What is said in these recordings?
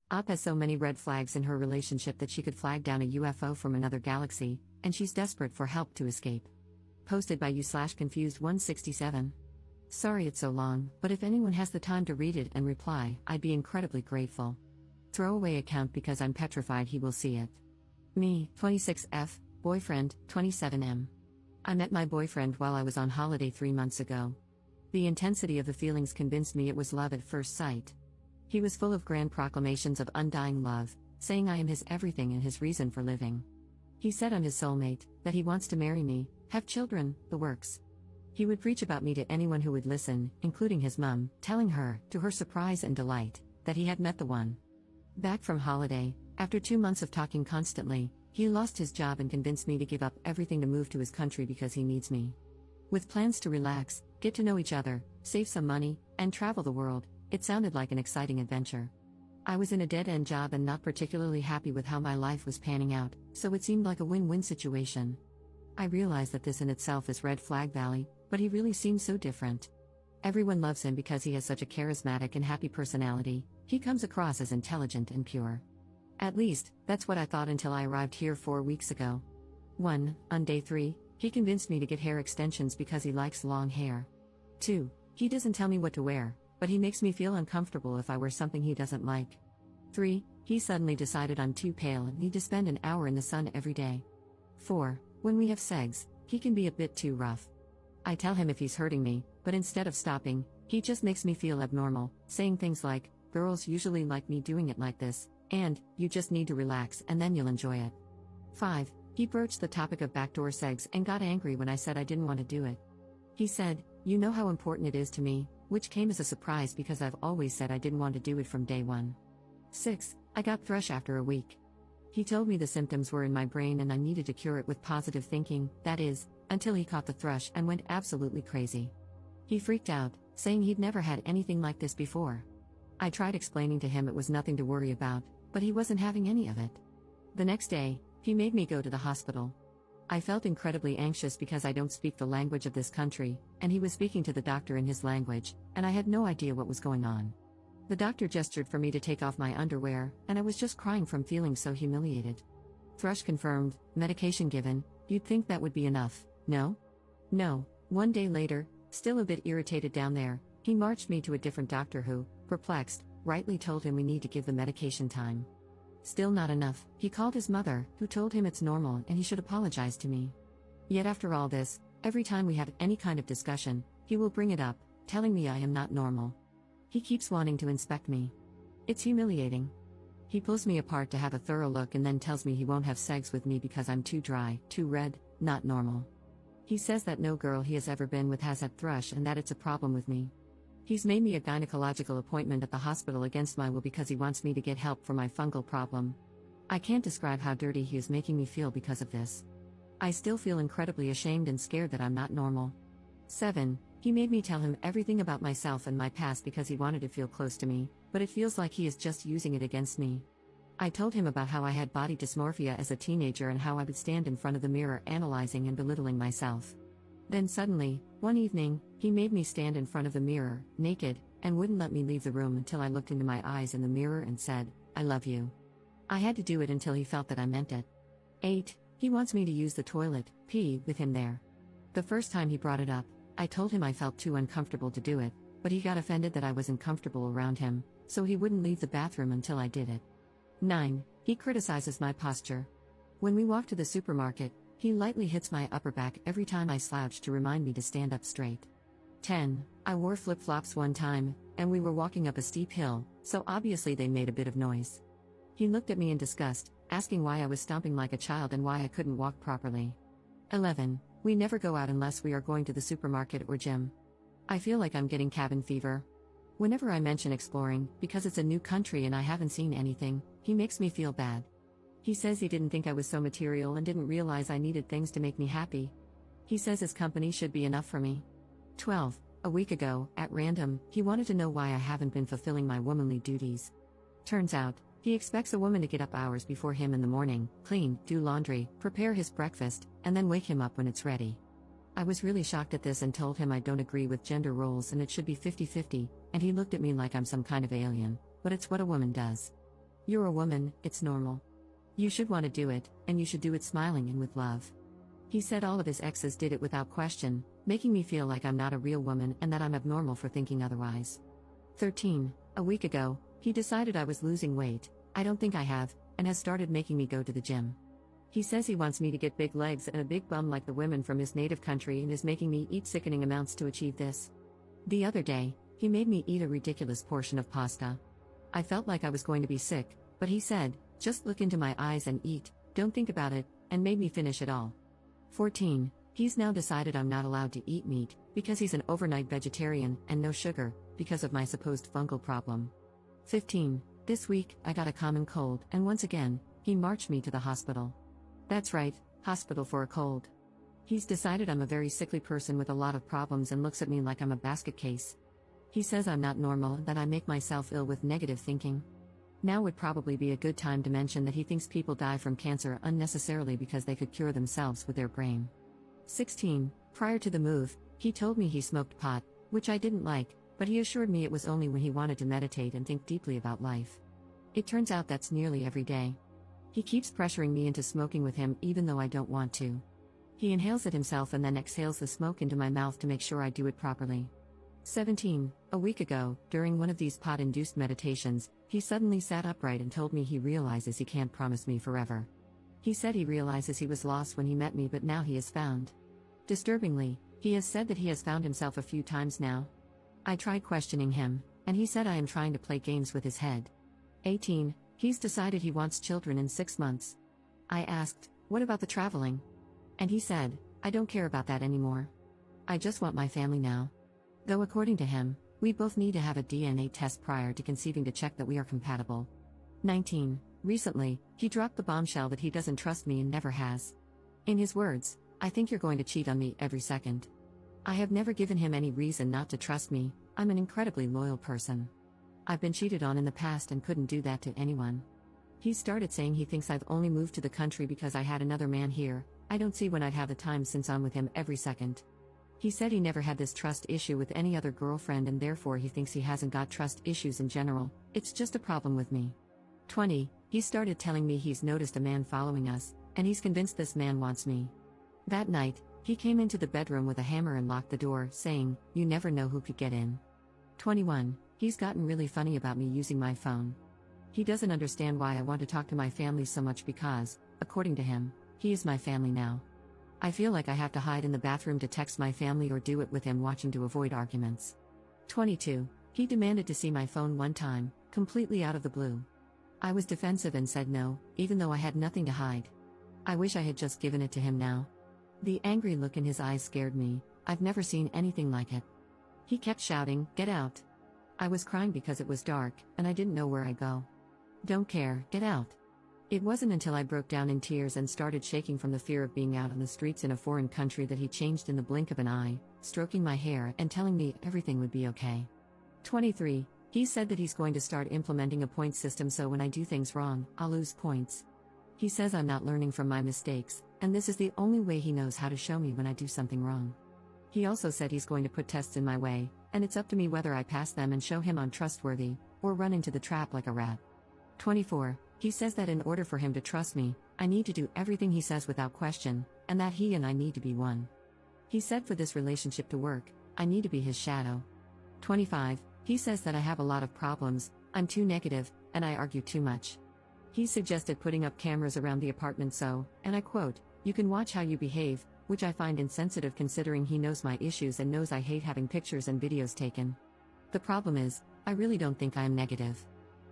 Op has so many red flags in her relationship that she could flag down a UFO from another galaxy, and she's desperate for help to escape. Posted by you/confused167. Sorry it's so long, but if anyone has the time to read it and reply, I'd be incredibly grateful. Throwaway account because I'm petrified he will see it. Me, 26F, boyfriend, 27M. I met my boyfriend while I was on holiday 3 months ago. The intensity of the feelings convinced me it was love at first sight. He was full of grand proclamations of undying love, saying I am his everything and his reason for living. He said I'm his soulmate, that he wants to marry me, have children, the works. He would preach about me to anyone who would listen, including his mum, telling her, to her surprise and delight, that he had met the one. Back from holiday, after 2 months of talking constantly, he lost his job and convinced me to give up everything to move to his country because he needs me. With plans to relax, get to know each other, save some money, and travel the world, it sounded like an exciting adventure. I was in a dead-end job and not particularly happy with how my life was panning out, so it seemed like a win-win situation. I realized that this in itself is red flag valley, but he really seems so different. Everyone loves him because he has such a charismatic and happy personality. He comes across as intelligent and pure. At least, that's what I thought until I arrived here 4 weeks ago. 1. On day 3, he convinced me to get hair extensions because he likes long hair. 2. He doesn't tell me what to wear, but he makes me feel uncomfortable if I wear something he doesn't like. 3. He suddenly decided I'm too pale and need to spend an hour in the sun every day. 4. When we have sex, he can be a bit too rough. I tell him if he's hurting me, but instead of stopping, he just makes me feel abnormal, saying things like, girls usually like me doing it like this, and, you just need to relax and then you'll enjoy it. 5. He broached the topic of backdoor sex and got angry when I said I didn't want to do it. He said, you know how important it is to me, which came as a surprise because I've always said I didn't want to do it from day one. 6. I got thrush after a week. He told me the symptoms were in my brain and I needed to cure it with positive thinking, that is, until he caught the thrush and went absolutely crazy. He freaked out, saying he'd never had anything like this before. I tried explaining to him it was nothing to worry about, but he wasn't having any of it. The next day, he made me go to the hospital. I felt incredibly anxious because I don't speak the language of this country, and he was speaking to the doctor in his language, and I had no idea what was going on. The doctor gestured for me to take off my underwear, and I was just crying from feeling so humiliated. Thrush confirmed, medication given, you'd think that would be enough, no? No. 1 day later, still a bit irritated down there, he marched me to a different doctor who, perplexed, rightly told him we need to give the medication time. Still not enough, he called his mother, who told him it's normal and he should apologize to me. Yet after all this, every time we have any kind of discussion, he will bring it up, telling me I am not normal. He keeps wanting to inspect me. It's humiliating. He pulls me apart to have a thorough look and then tells me he won't have sex with me because I'm too dry, too red, not normal. He says that no girl he has ever been with has had thrush and that it's a problem with me. He's made me a gynecological appointment at the hospital against my will because he wants me to get help for my fungal problem. I can't describe how dirty he is making me feel because of this. I still feel incredibly ashamed and scared that I'm not normal. 7. He made me tell him everything about myself and my past because he wanted to feel close to me, but it feels like he is just using it against me. I told him about how I had body dysmorphia as a teenager and how I would stand in front of the mirror analyzing and belittling myself. Then suddenly, one evening, he made me stand in front of the mirror, naked, and wouldn't let me leave the room until I looked into my eyes in the mirror and said, I love you. I had to do it until he felt that I meant it. 8. He wants me to use the toilet, pee, with him there. The first time he brought it up, I told him I felt too uncomfortable to do it, but he got offended that I wasn't comfortable around him, so he wouldn't leave the bathroom until I did it. 9. He criticizes my posture. When we walk to the supermarket, he lightly hits my upper back every time I slouch to remind me to stand up straight. 10. I wore flip-flops one time, and we were walking up a steep hill, so obviously they made a bit of noise. He looked at me in disgust, asking why I was stomping like a child and why I couldn't walk properly. 11. We never go out unless we are going to the supermarket or gym. I feel like I'm getting cabin fever. Whenever I mention exploring, because it's a new country and I haven't seen anything, he makes me feel bad. He says he didn't think I was so material and didn't realize I needed things to make me happy. He says his company should be enough for me. 12. A week ago, at random, he wanted to know why I haven't been fulfilling my womanly duties. Turns out, he expects a woman to get up hours before him in the morning, clean, do laundry, prepare his breakfast, and then wake him up when it's ready. I was really shocked at this and told him I don't agree with gender roles and it should be 50-50, and he looked at me like I'm some kind of alien, but it's what a woman does. You're a woman, it's normal. You should want to do it, and you should do it smiling and with love. He said all of his exes did it without question, making me feel like I'm not a real woman and that I'm abnormal for thinking otherwise. 13. A week ago, he decided I was losing weight, I don't think I have, and has started making me go to the gym. He says he wants me to get big legs and a big bum like the women from his native country and is making me eat sickening amounts to achieve this. The other day, he made me eat a ridiculous portion of pasta. I felt like I was going to be sick, but he said, just look into my eyes and eat, don't think about it, and made me finish it all. 14. He's now decided I'm not allowed to eat meat, because he's an overnight vegetarian, and no sugar, because of my supposed fungal problem. 15. This week, I got a common cold, and once again, he marched me to the hospital. That's right, hospital for a cold. He's decided I'm a very sickly person with a lot of problems and looks at me like I'm a basket case. He says I'm not normal and that I make myself ill with negative thinking. Now would probably be a good time to mention that he thinks people die from cancer unnecessarily because they could cure themselves with their brain. 16. Prior to the move, he told me he smoked pot, which I didn't like, but he assured me it was only when he wanted to meditate and think deeply about life. It turns out that's nearly every day. He keeps pressuring me into smoking with him even though I don't want to. He inhales it himself and then exhales the smoke into my mouth to make sure I do it properly. 17. A week ago, during one of these pot-induced meditations, he suddenly sat upright and told me he realizes he can't promise me forever. He said he realizes he was lost when he met me but now he is found. Disturbingly, he has said that he has found himself a few times now. I tried questioning him, and he said I am trying to play games with his head. 18. He's decided he wants children in 6 months. I asked, what about the traveling? And he said, I don't care about that anymore. I just want my family now. Though according to him, we both need to have a DNA test prior to conceiving to check that we are compatible. 19. Recently, he dropped the bombshell that he doesn't trust me and never has. In his words, I think you're going to cheat on me every second. I have never given him any reason not to trust me, I'm an incredibly loyal person. I've been cheated on in the past and couldn't do that to anyone. He started saying he thinks I've only moved to the country because I had another man here, I don't see when I'd have the time since I'm with him every second. He said he never had this trust issue with any other girlfriend and therefore he thinks he hasn't got trust issues in general, it's just a problem with me. 20. He started telling me he's noticed a man following us, and he's convinced this man wants me. That night, he came into the bedroom with a hammer and locked the door, saying, you never know who could get in. 21. He's gotten really funny about me using my phone. He doesn't understand why I want to talk to my family so much because, according to him, he is my family now. I feel like I have to hide in the bathroom to text my family or do it with him watching to avoid arguments. 22. He demanded to see my phone one time, completely out of the blue. I was defensive and said no, even though I had nothing to hide. I wish I had just given it to him now. The angry look in his eyes scared me, I've never seen anything like it. He kept shouting, get out. I was crying because it was dark, and I didn't know where I'd go. Don't care, get out. It wasn't until I broke down in tears and started shaking from the fear of being out on the streets in a foreign country that he changed in the blink of an eye, stroking my hair and telling me everything would be okay. 23. He said that he's going to start implementing a point system so when I do things wrong, I'll lose points. He says I'm not learning from my mistakes, and this is the only way he knows how to show me when I do something wrong. He also said he's going to put tests in my way, and it's up to me whether I pass them and show him I'm trustworthy, or run into the trap like a rat. 24. He says that in order for him to trust me, I need to do everything he says without question, and that he and I need to be one. He said for this relationship to work, I need to be his shadow. 25. He says that I have a lot of problems, I'm too negative, and I argue too much. He suggested putting up cameras around the apartment so, and I quote, you can watch how you behave, which I find insensitive considering he knows my issues and knows I hate having pictures and videos taken. The problem is, I really don't think I am negative.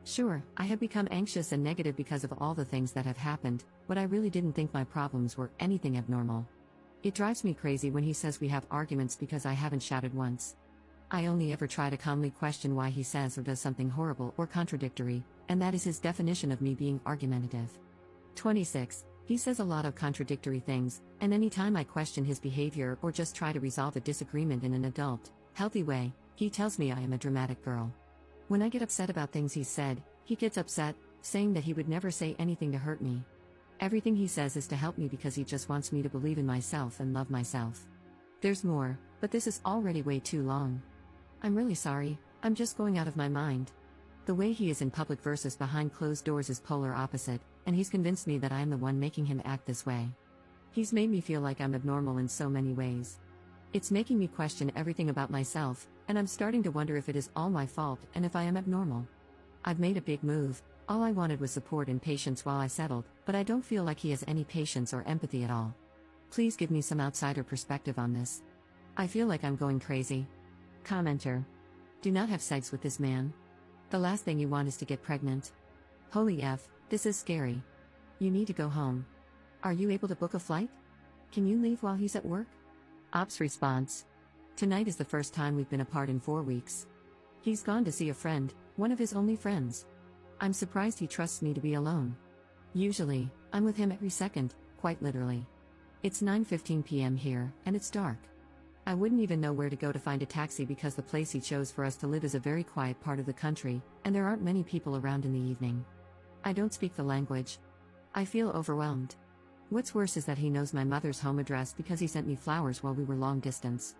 Sure, I have become anxious and negative because of all the things that have happened, but I really didn't think my problems were anything abnormal. It drives me crazy when he says we have arguments because I haven't shouted once. I only ever try to calmly question why he says or does something horrible or contradictory, and that is his definition of me being argumentative. 26. He says a lot of contradictory things, and anytime I question his behavior or just try to resolve a disagreement in an adult, healthy way, he tells me I am a dramatic girl. When I get upset about things he said, he gets upset, saying that he would never say anything to hurt me. Everything he says is to help me because he just wants me to believe in myself and love myself. There's more, but this is already way too long. I'm really sorry, I'm just going out of my mind. The way he is in public versus behind closed doors is polar opposite, and he's convinced me that I am the one making him act this way. He's made me feel like I'm abnormal in so many ways. It's making me question everything about myself, and I'm starting to wonder if it is all my fault and if I am abnormal. I've made a big move. All I wanted was support and patience while I settled, but I don't feel like he has any patience or empathy at all. Please give me some outsider perspective on this. I feel like I'm going crazy. Commenter. Do not have sex with this man. The last thing you want is to get pregnant. Holy F, this is scary. You need to go home. Are you able to book a flight? Can you leave while he's at work? Ops response. Tonight is the first time we've been apart in 4 weeks. He's gone to see a friend, one of his only friends. I'm surprised he trusts me to be alone. Usually, I'm with him every second, quite literally. It's 9:15 p.m. here, and it's dark. I wouldn't even know where to go to find a taxi because the place he chose for us to live is a very quiet part of the country, and there aren't many people around in the evening. I don't speak the language. I feel overwhelmed. What's worse is that he knows my mother's home address because he sent me flowers while we were long distance.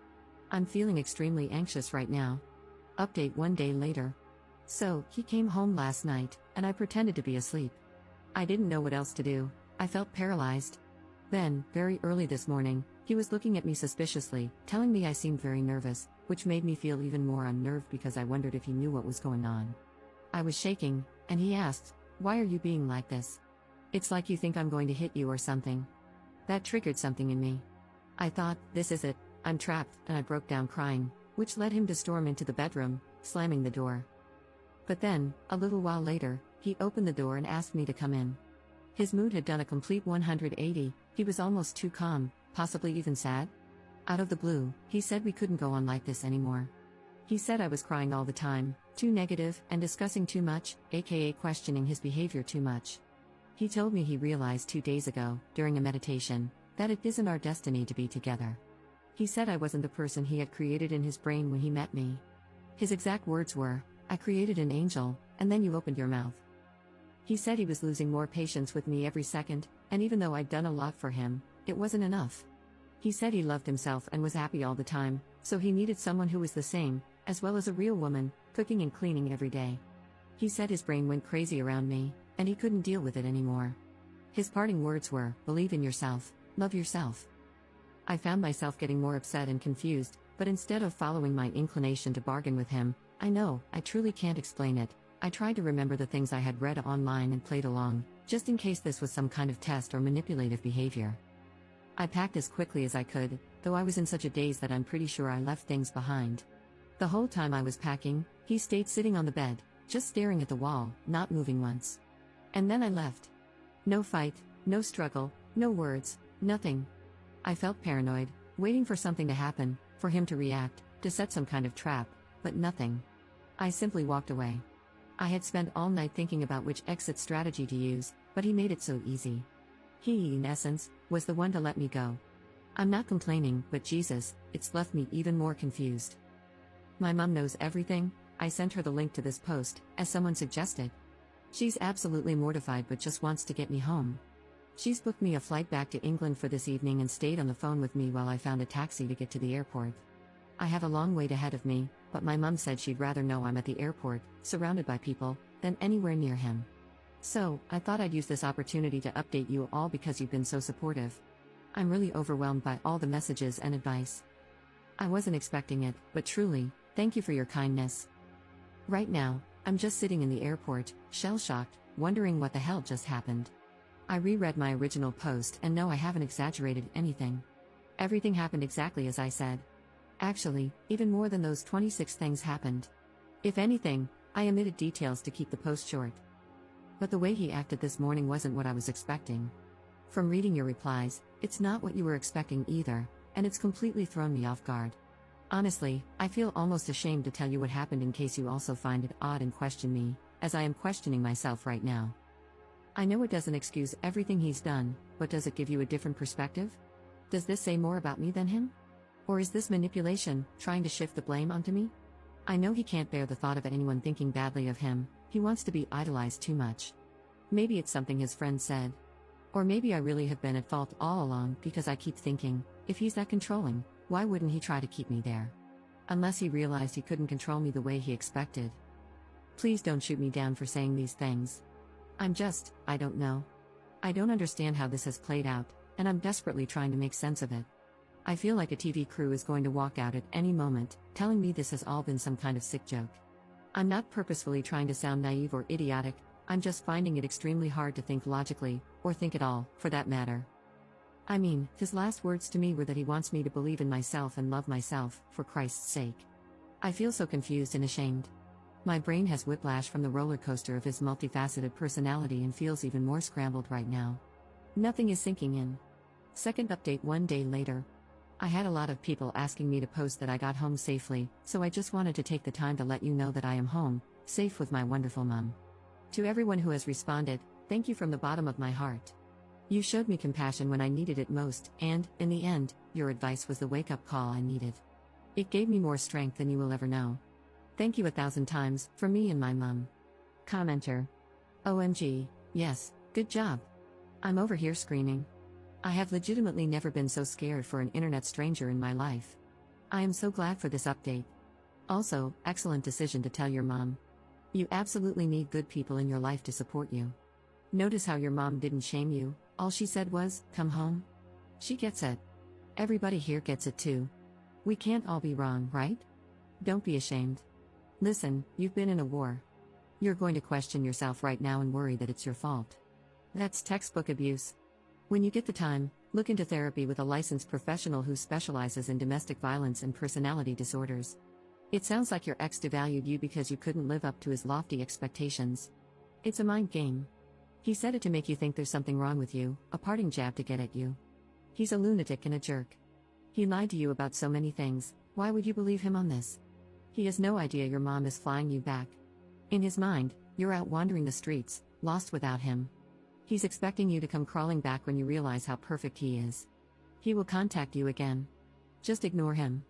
I'm feeling extremely anxious right now. Update 1 day later. So, he came home last night, and I pretended to be asleep. I didn't know what else to do. I felt paralyzed. Then, very early this morning, he was looking at me suspiciously, telling me I seemed very nervous, which made me feel even more unnerved because I wondered if he knew what was going on. I was shaking, and he asked, "Why are you being like this? It's like you think I'm going to hit you or something." That triggered something in me. I thought, this is it, I'm trapped, and I broke down crying, which led him to storm into the bedroom, slamming the door. But then, a little while later, he opened the door and asked me to come in. His mood had done a complete 180, he was almost too calm, possibly even sad. Out of the blue, he said we couldn't go on like this anymore. He said I was crying all the time, too negative, and discussing too much, aka questioning his behavior too much. He told me he realized 2 days ago, during a meditation, that it isn't our destiny to be together. He said I wasn't the person he had created in his brain when he met me. His exact words were, "I created an angel, and then you opened your mouth." He said he was losing more patience with me every second, and even though I'd done a lot for him, it wasn't enough. He said he loved himself and was happy all the time, so he needed someone who was the same, as well as a real woman, cooking and cleaning every day. He said his brain went crazy around me, and he couldn't deal with it anymore. His parting words were, "Believe in yourself, love yourself." I found myself getting more upset and confused, but instead of following my inclination to bargain with him, I truly can't explain it, I tried to remember the things I had read online and played along, just in case this was some kind of test or manipulative behavior. I packed as quickly as I could, though I was in such a daze that I'm pretty sure I left things behind. The whole time I was packing, he stayed sitting on the bed, just staring at the wall, not moving once. And then I left. No fight, no struggle, no words, nothing. I felt paranoid, waiting for something to happen, for him to react, to set some kind of trap, but nothing. I simply walked away. I had spent all night thinking about which exit strategy to use, but he made it so easy. He, in essence, was the one to let me go. I'm not complaining, but Jesus, it's left me even more confused. My mom knows everything. I sent her the link to this post, as someone suggested. She's absolutely mortified but just wants to get me home. She's booked me a flight back to England for this evening and stayed on the phone with me while I found a taxi to get to the airport. I have a long wait ahead of me, but my mom said she'd rather know I'm at the airport, surrounded by people, than anywhere near him. So, I thought I'd use this opportunity to update you all because you've been so supportive. I'm really overwhelmed by all the messages and advice. I wasn't expecting it, but truly, thank you for your kindness. Right now, I'm just sitting in the airport, shell-shocked, wondering what the hell just happened. I reread my original post and no, I haven't exaggerated anything. Everything happened exactly as I said. Actually, even more than those 26 things happened. If anything, I omitted details to keep the post short. But the way he acted this morning wasn't what I was expecting. From reading your replies, it's not what you were expecting either, and it's completely thrown me off guard. Honestly, I feel almost ashamed to tell you what happened in case you also find it odd and question me, as I am questioning myself right now. I know it doesn't excuse everything he's done, but does it give you a different perspective? Does this say more about me than him? Or is this manipulation, trying to shift the blame onto me? I know he can't bear the thought of anyone thinking badly of him, he wants to be idolized too much. Maybe it's something his friend said. Or maybe I really have been at fault all along because I keep thinking, if he's that controlling, why wouldn't he try to keep me there? Unless he realized he couldn't control me the way he expected. Please don't shoot me down for saying these things. I don't know. I don't understand how this has played out, and I'm desperately trying to make sense of it. I feel like a TV crew is going to walk out at any moment, telling me this has all been some kind of sick joke. I'm not purposefully trying to sound naive or idiotic, I'm just finding it extremely hard to think logically, or think at all, for that matter. I mean, his last words to me were that he wants me to believe in myself and love myself, for Christ's sake. I feel so confused and ashamed. My brain has whiplash from the roller coaster of his multifaceted personality and feels even more scrambled right now. Nothing is sinking in. Second update 1 day later. I had a lot of people asking me to post that I got home safely, so I just wanted to take the time to let you know that I am home, safe with my wonderful mom. To everyone who has responded, thank you from the bottom of my heart. You showed me compassion when I needed it most, and, in the end, your advice was the wake-up call I needed. It gave me more strength than you will ever know. Thank you 1,000 times, from me and my mom. Commenter. OMG, yes, good job. I'm over here screaming. I have legitimately never been so scared for an internet stranger in my life. I am so glad for this update. Also, excellent decision to tell your mom. You absolutely need good people in your life to support you. Notice how your mom didn't shame you, all she said was, come home. She gets it. Everybody here gets it too. We can't all be wrong, right? Don't be ashamed. Listen, you've been in a war. You're going to question yourself right now and worry that it's your fault. That's textbook abuse. When you get the time, look into therapy with a licensed professional who specializes in domestic violence and personality disorders. It sounds like your ex devalued you because you couldn't live up to his lofty expectations. It's a mind game. He said it to make you think there's something wrong with you, a parting jab to get at you. He's a lunatic and a jerk. He lied to you about so many things, why would you believe him on this? He has no idea your mom is flying you back. In his mind, you're out wandering the streets, lost without him. He's expecting you to come crawling back when you realize how perfect he is. He will contact you again. Just ignore him.